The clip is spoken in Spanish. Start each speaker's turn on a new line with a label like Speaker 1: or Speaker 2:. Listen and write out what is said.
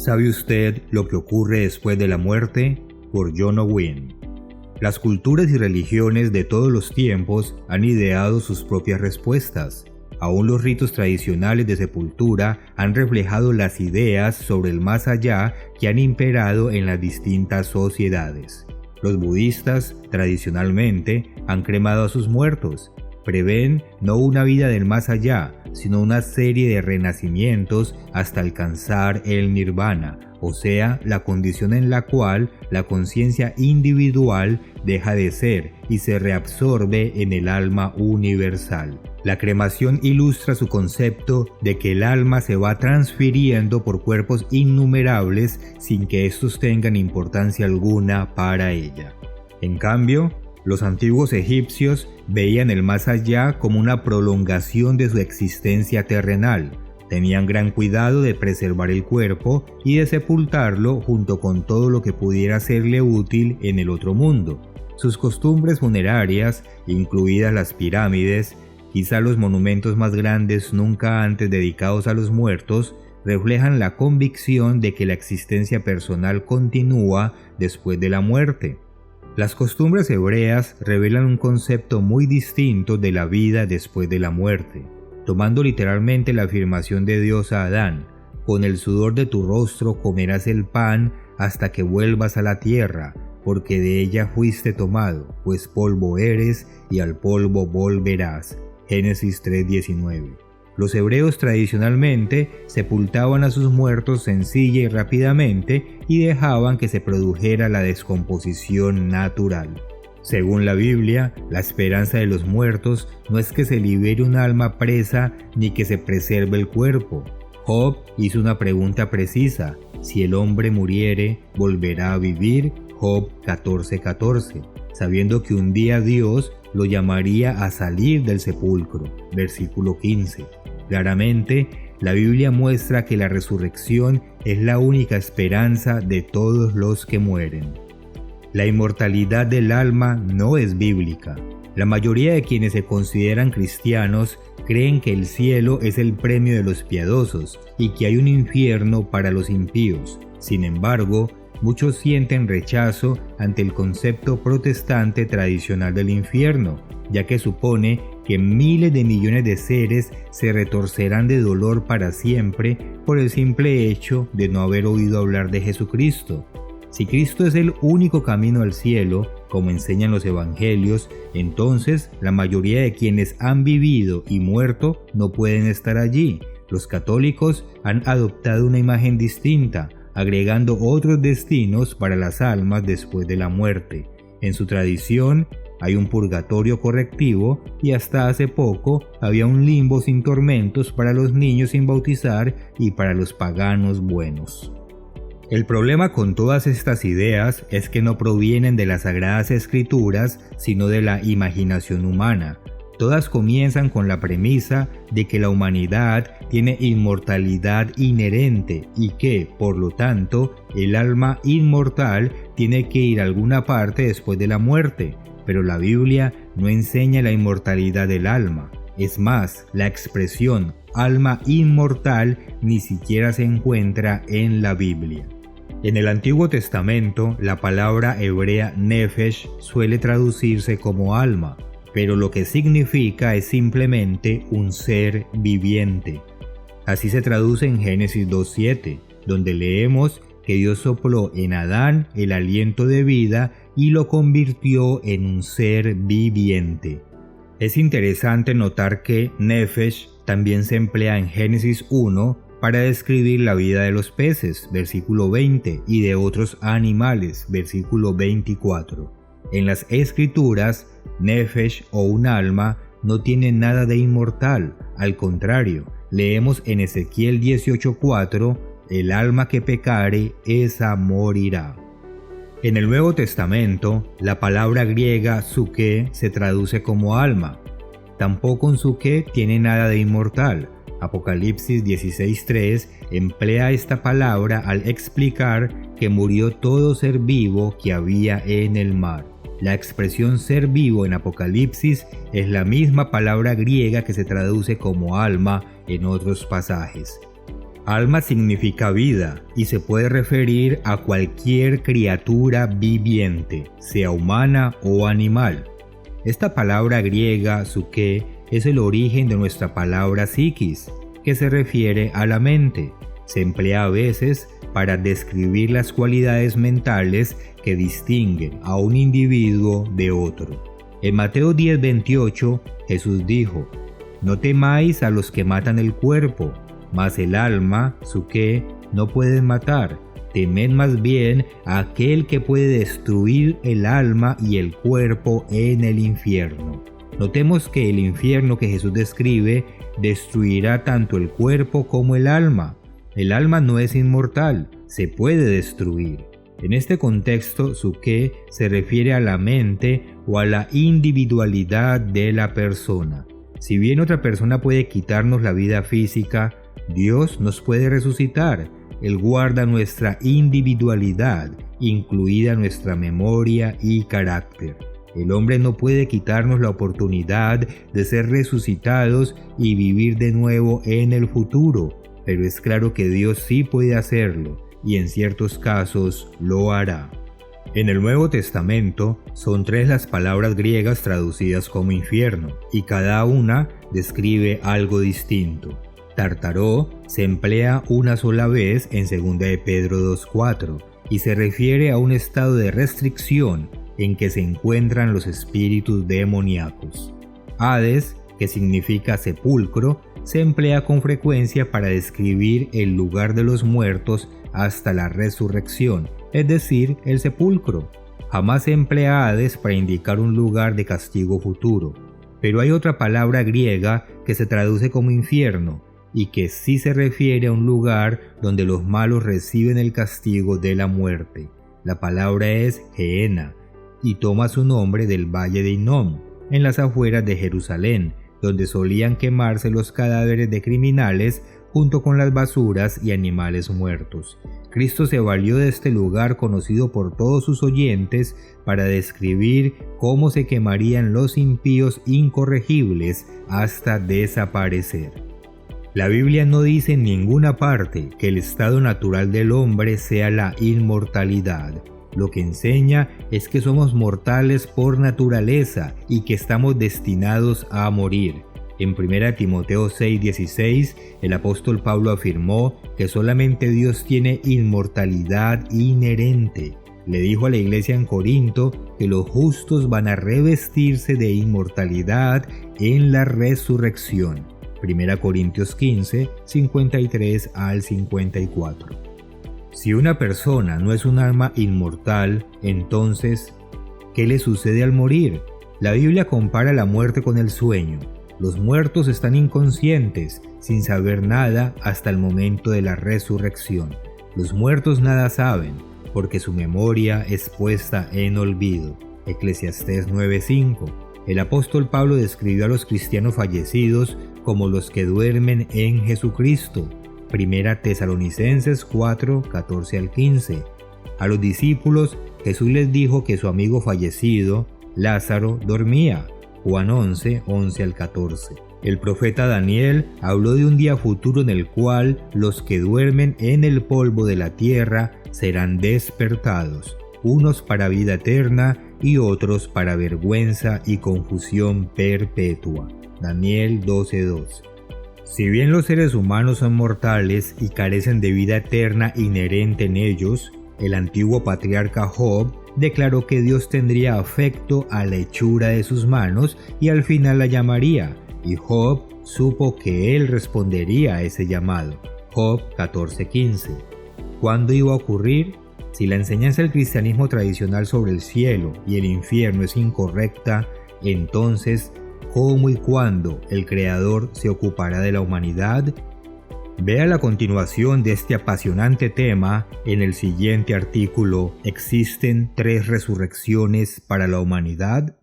Speaker 1: ¿Sabe usted lo que ocurre después de la muerte? Por John Owen. Las culturas y religiones de todos los tiempos han ideado sus propias respuestas. Aún los ritos tradicionales de sepultura han reflejado las ideas sobre el más allá que han imperado en las distintas sociedades. Los budistas, tradicionalmente, han cremado a sus muertos. Prevén no una vida del más allá, sino una serie de renacimientos hasta alcanzar el nirvana, o sea, la condición en la cual la conciencia individual deja de ser y se reabsorbe en el alma universal. La cremación ilustra su concepto de que el alma se va transfiriendo por cuerpos innumerables sin que estos tengan importancia alguna para ella. En cambio, los antiguos egipcios veían el más allá como una prolongación de su existencia terrenal. Tenían gran cuidado de preservar el cuerpo y de sepultarlo junto con todo lo que pudiera serle útil en el otro mundo. Sus costumbres funerarias, incluidas las pirámides, quizá los monumentos más grandes nunca antes dedicados a los muertos, reflejan la convicción de que la existencia personal continúa después de la muerte. Las costumbres hebreas revelan un concepto muy distinto de la vida después de la muerte, tomando literalmente la afirmación de Dios a Adán: con el sudor de tu rostro comerás el pan hasta que vuelvas a la tierra, porque de ella fuiste tomado, pues polvo eres y al polvo volverás. Génesis 3:19. Los hebreos tradicionalmente sepultaban a sus muertos sencilla y rápidamente y dejaban que se produjera la descomposición natural. Según la Biblia, la esperanza de los muertos no es que se libere un alma presa ni que se preserve el cuerpo. Job hizo una pregunta precisa: si el hombre muriere, ¿volverá a vivir? Job 14:14, sabiendo que un día Dios lo llamaría a salir del sepulcro. Versículo 15. Claramente, la Biblia muestra que la resurrección es la única esperanza de todos los que mueren. La inmortalidad del alma no es bíblica. La mayoría de quienes se consideran cristianos creen que el cielo es el premio de los piadosos y que hay un infierno para los impíos. Sin embargo, muchos sienten rechazo ante el concepto protestante tradicional del infierno, ya que supone que miles de millones de seres se retorcerán de dolor para siempre por el simple hecho de no haber oído hablar de Jesucristo. Si Cristo es el único camino al cielo, como enseñan los evangelios, entonces la mayoría de quienes han vivido y muerto no pueden estar allí. Los católicos han adoptado una imagen distinta, agregando otros destinos para las almas después de la muerte. En su tradición, hay un purgatorio correctivo y hasta hace poco había un limbo sin tormentos para los niños sin bautizar y para los paganos buenos. El problema con todas estas ideas es que no provienen de las Sagradas Escrituras, sino de la imaginación humana. Todas comienzan con la premisa de que la humanidad tiene inmortalidad inherente y que, por lo tanto, el alma inmortal tiene que ir a alguna parte después de la muerte. Pero la Biblia no enseña la inmortalidad del alma. Es más, la expresión alma inmortal ni siquiera se encuentra en la Biblia. En el Antiguo Testamento, la palabra hebrea nefesh suele traducirse como alma, pero lo que significa es simplemente un ser viviente. Así se traduce en Génesis 2:7, donde leemos que Dios sopló en Adán el aliento de vida y lo convirtió en un ser viviente. Es interesante notar que nefesh también se emplea en Génesis 1 para describir la vida de los peces, versículo 20, y de otros animales, versículo 24. En las Escrituras, nefesh o un alma no tiene nada de inmortal, al contrario, leemos en Ezequiel 18:4, el alma que pecare, esa morirá. En el Nuevo Testamento, la palabra griega psuke se traduce como alma. Tampoco un psuke tiene nada de inmortal. Apocalipsis 16:3 emplea esta palabra al explicar que murió todo ser vivo que había en el mar. La expresión ser vivo en Apocalipsis es la misma palabra griega que se traduce como alma en otros pasajes. Alma significa vida y se puede referir a cualquier criatura viviente, sea humana o animal. Esta palabra griega, psuke, es el origen de nuestra palabra psiquis, que se refiere a la mente. Se emplea a veces para describir las cualidades mentales que distinguen a un individuo de otro. En Mateo 10:28, Jesús dijo: «No temáis a los que matan el cuerpo, mas el alma, psuke, no pueden matar. Temed más bien a aquel que puede destruir el alma y el cuerpo en el infierno». Notemos que el infierno que Jesús describe destruirá tanto el cuerpo como el alma. El alma no es inmortal, se puede destruir. En este contexto, psuke se refiere a la mente o a la individualidad de la persona. Si bien otra persona puede quitarnos la vida física, Dios nos puede resucitar. Él guarda nuestra individualidad, incluida nuestra memoria y carácter. El hombre no puede quitarnos la oportunidad de ser resucitados y vivir de nuevo en el futuro, pero es claro que Dios sí puede hacerlo, y en ciertos casos lo hará. En el Nuevo Testamento son 3 las palabras griegas traducidas como infierno, y cada una describe algo distinto. Tártaro se emplea una sola vez en 2 de Pedro 2:4 y se refiere a un estado de restricción en que se encuentran los espíritus demoníacos. Hades, que significa sepulcro, se emplea con frecuencia para describir el lugar de los muertos hasta la resurrección, es decir, el sepulcro. Jamás se emplea Hades para indicar un lugar de castigo futuro, pero hay otra palabra griega que se traduce como infierno y que sí se refiere a un lugar donde los malos reciben el castigo de la muerte. La palabra es Gehenna y toma su nombre del valle de Hinnom, en las afueras de Jerusalén, donde solían quemarse los cadáveres de criminales junto con las basuras y animales muertos. Cristo se valió de este lugar conocido por todos sus oyentes para describir cómo se quemarían los impíos incorregibles hasta desaparecer. La Biblia no dice en ninguna parte que el estado natural del hombre sea la inmortalidad. Lo que enseña es que somos mortales por naturaleza y que estamos destinados a morir. En 1 Timoteo 6:16, el apóstol Pablo afirmó que solamente Dios tiene inmortalidad inherente. Le dijo a la iglesia en Corinto que los justos van a revestirse de inmortalidad en la resurrección. 1 Corintios 15, 53 al 54. Si una persona no es un alma inmortal, entonces, ¿qué le sucede al morir? La Biblia compara la muerte con el sueño. Los muertos están inconscientes, sin saber nada hasta el momento de la resurrección. Los muertos nada saben, porque su memoria es puesta en olvido. Eclesiastés 9:5. El apóstol Pablo describió a los cristianos fallecidos como los que duermen en Jesucristo. 1 Tesalonicenses 4, 14 al 15. A los discípulos, Jesús les dijo que su amigo fallecido, Lázaro, dormía. Juan 11, 11 al 14. El profeta Daniel habló de un día futuro en el cual los que duermen en el polvo de la tierra serán despertados, unos para vida eterna y otros para vergüenza y confusión perpetua. Daniel 12:2. Si bien los seres humanos son mortales y carecen de vida eterna inherente en ellos, el antiguo patriarca Job declaró que Dios tendría afecto a la hechura de sus manos y al final la llamaría, y Job supo que él respondería a ese llamado. Job 14:15. ¿Cuándo iba a ocurrir? Si la enseñanza del cristianismo tradicional sobre el cielo y el infierno es incorrecta, entonces, ¿cómo y cuándo el Creador se ocupará de la humanidad? Vea la continuación de este apasionante tema en el siguiente artículo. ¿Existen 3 resurrecciones para la humanidad?